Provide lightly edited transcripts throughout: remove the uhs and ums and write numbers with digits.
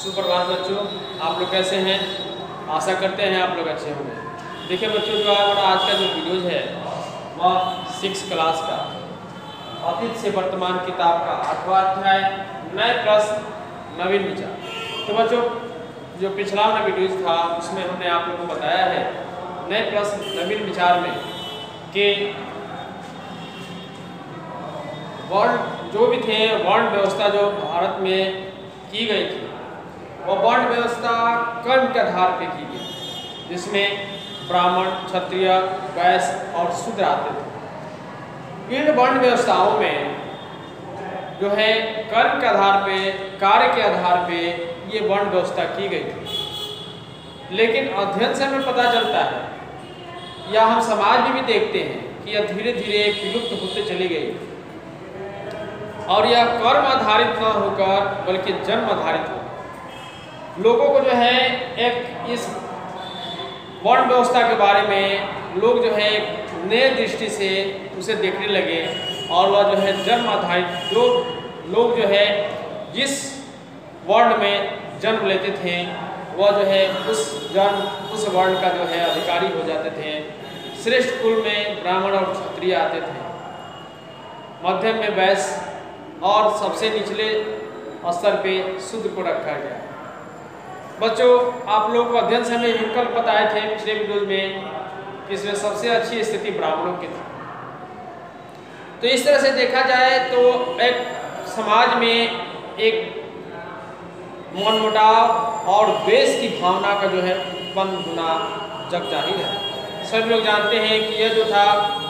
सुप्रभात बच्चों, आप लोग कैसे हैं? आशा करते हैं आप लोग अच्छे होंगे। देखिए बच्चों, जो हमारा आज का जो वीडियोज है वह 6 क्लास का अतीत से वर्तमान किताब का 8वां अध्याय नए प्रश्न नवीन विचार। तो बच्चों, जो पिछला वाला वीडियोज था उसमें हमने आप लोगों को बताया है नए प्रश्न नवीन विचार में कि वर्ण जो भी थे वर्ण व्यवस्था जो भारत में की गई थी वह वर्ण व्यवस्था कर्ण के आधार पर की गई, जिसमें ब्राह्मण, क्षत्रिय, वैश्य और शूद्र आते थे। इन वर्ण व्यवस्थाओं में जो है कर्म के आधार पे, कार्य के आधार पे ये वर्ण व्यवस्था की गई थी। लेकिन अध्ययन से हमें पता चलता है या हम समाज में भी देखते हैं कि यह धीरे धीरे विलुप्त होते चली गई और यह कर्म आधारित न होकर बल्कि जन्म आधारित हो। लोगों को जो है एक इस वर्ण व्यवस्था के बारे में लोग जो है एक नए दृष्टि से उसे देखने लगे और वह जो है जन्म आधारित, जो लोग जो है जिस वर्ण में जन्म लेते थे वह जो है उस वर्ण का जो है अधिकारी हो जाते थे। श्रेष्ठ कुल में ब्राह्मण और क्षत्रिय आते थे, मध्यम में वैश्य और सबसे निचले स्तर पे शूद्र को रखा गया। बच्चों, आप लोगों को अध्ययन से हमें विकल्प बताए थे पिछले वीडियो में कि इसमें सबसे अच्छी स्थिति ब्राह्मणों की थी। तो इस तरह से देखा जाए तो एक समाज में एक मनमुटाव और द्वेष की भावना का जो है उत्पन्न होना जग जाहिर है। सभी लोग जानते हैं कि यह जो था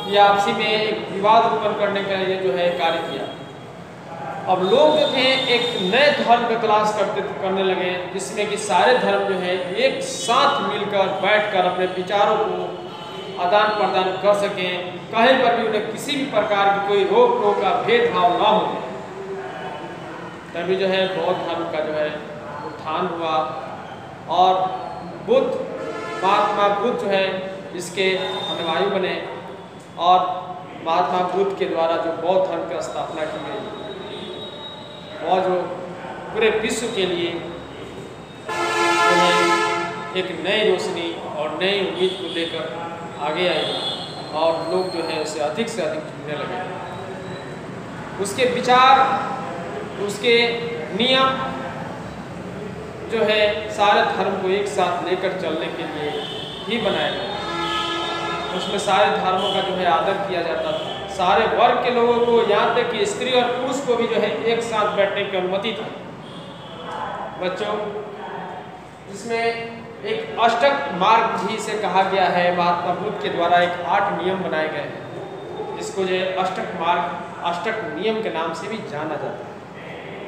ये आपसी में एक विवाद उत्पन्न करने के लिए जो है कार्य किया। अब लोग जो थे एक नए धर्म का तलाश करने लगे, जिसमें कि सारे धर्म जो है एक साथ मिलकर बैठकर अपने विचारों को आदान प्रदान कर सकें, कहीं पर भी उन्हें किसी भी प्रकार की कोई रोक टोक का भेदभाव ना हो। तभी जो है बौद्ध धर्म का जो है उत्थान हुआ और महात्मा बुद्ध जो है इसके अनुयायी बने और महात्मा बुद्ध के द्वारा जो बौद्ध धर्म की स्थापना की गई और जो पूरे विश्व के लिए एक नई रोशनी और नई उम्मीद को लेकर आगे आई और लोग जो है उसे अधिक से अधिक जुड़ने लगे। उसके विचार, उसके नियम जो है सारे धर्म को एक साथ लेकर चलने के लिए ही बनाए गए। उसमें सारे धर्मों का जो है आदर किया जाता था, सारे वर्ग के लोगों को, यहाँ तक कि स्त्री और पुरुष को भी जो है एक साथ बैठने की अनुमति थी। बच्चों, इसमें एक अष्टक मार्ग भी से कहा गया है, महात्मा बुद्ध के द्वारा एक 8 नियम बनाए गए हैं, जिसको जो है अष्टक मार्ग, अष्टक नियम के नाम से भी जाना जाता है।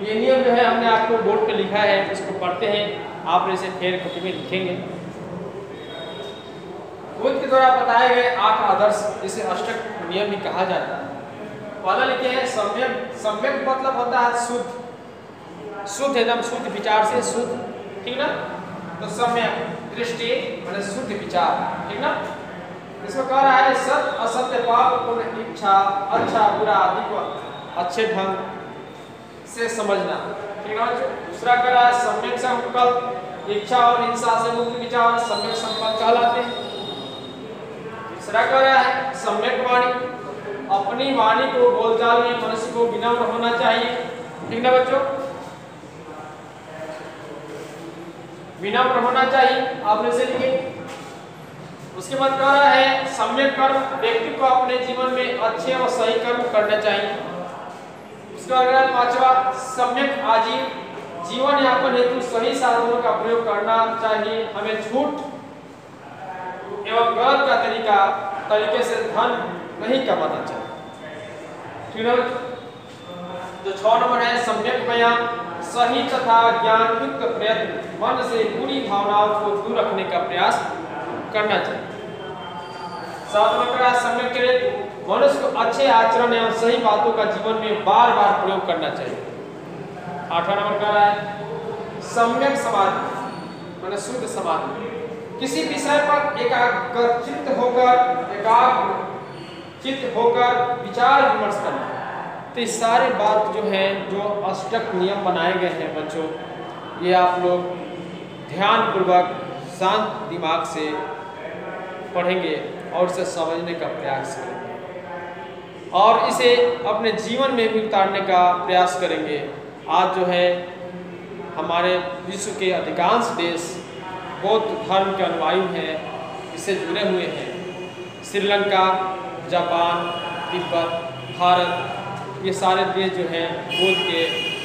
ये नियम जो है हमने आपको बोर्ड पे लिखा है, इसको पढ़ते हैं, आप इसे फेर कॉपी में लिखेंगे। बुद्ध के द्वारा बताए गए 8 आदर्श, इसे अष्टक नियम भी कहा जाता है। पहला लिखे हैं सम्यक। सम्यक मतलब होता है शुद्ध, शुद्ध एकदम शुद्ध विचार से शुद्ध, ठीक ना। तो सम्यक दृष्टि मतलब शुद्ध विचार, ठीक ना। इसमें कह रहा है सत्य असत्य, पाप पुण्य, इच्छा अच्छा बुरा आदि को अच्छे ढंग से समझना, ठीक ना। दूसरा कह रहा है सम्यक संकल्प, इच्छा और हिंसा से मुक्त विचार सम्यक संकल्प कहलाते हैं। तीसरा कह रहा है सम्यक वाणी, अपनी वाणी को बोलचाल में मनुष्य को विनम्र होना चाहिए, ठीक ना बच्चों, विनम्र होना चाहिए, आपने से लिखे। उसके बाद कह रहा है सम्यक कर्म, व्यक्ति को अपने जीवन में अच्छे और सही कर्म करना चाहिए। उसका अगला 5वां सम्यक आजीव, जीवन यापन हेतु सही साधनों का प्रयोग करना चाहिए। हमें झूठ एवं गलत का तरीके से धन नहीं कमाना चाहिए, ठीक है। जो 6 नंबर है सम्यक बयान, सही तथा ज्ञान युक्त प्रयत्न, मन से बुरी भावनाओं को दूर रखने का प्रयास करना चाहिए। 7 नंबर का सम्यक चरित्र, मनुष्य को अच्छे आचरण एवं सही बातों का जीवन में बार बार प्रयोग करना चाहिए। 8वां नंबर का है सम्यक समाधि माने शुद्ध समाधि, किसी विषय पर एकाग्रचित्त होकर विचार विमर्श करना। तो ये सारे बात जो है जो अष्टक नियम बनाए गए हैं बच्चों, ये आप लोग ध्यानपूर्वक शांत दिमाग से पढ़ेंगे और इसे समझने का प्रयास करेंगे और इसे अपने जीवन में भी उतारने का प्रयास करेंगे। आज जो है हमारे विश्व के अधिकांश देश बौद्ध धर्म के अनुयायी हैं, इससे जुड़े हुए हैं। श्रीलंका, जापान, तिब्बत, भारत, ये सारे देश जो हैं बौद्ध के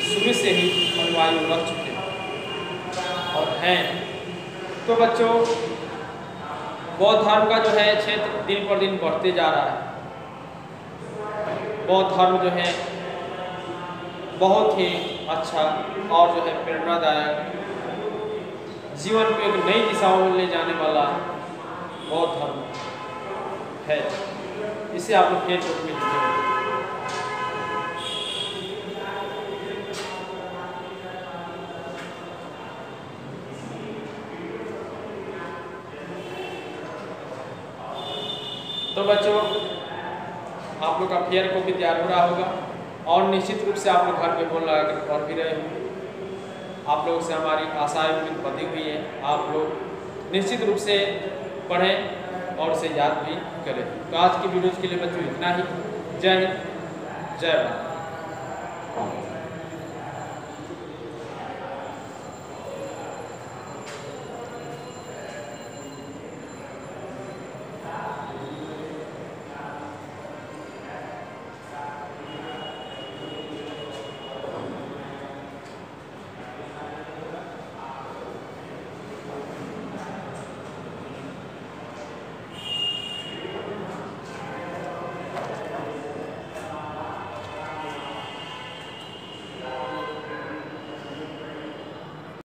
शुरू से ही अनुयायी रह चुके हैं और हैं। तो बच्चों, बौद्ध धर्म का जो है क्षेत्र दिन पर दिन बढ़ते जा रहा है। बौद्ध धर्म जो है बहुत ही अच्छा और जो है प्रेरणादायक, जीवन को एक नई दिशाओं में ले जाने वाला बौद्ध धर्म है। इसे आप लोग खेल में लिखेंगे। तो बच्चों, आप लोग का फेयर कॉपी तैयार हो रहा होगा और निश्चित रूप से आप लोग घर पे बोल लगा कर पढ़ भी रहे होंगे। आप लोगों से हमारी आशाएं उम्मीद बंधी हुई है, आप लोग निश्चित रूप से पढ़ें और उसे याद भी करें। तो आज की वीडियोज़ के लिए बच्चों इतना ही। जय हिंद, जय भारत।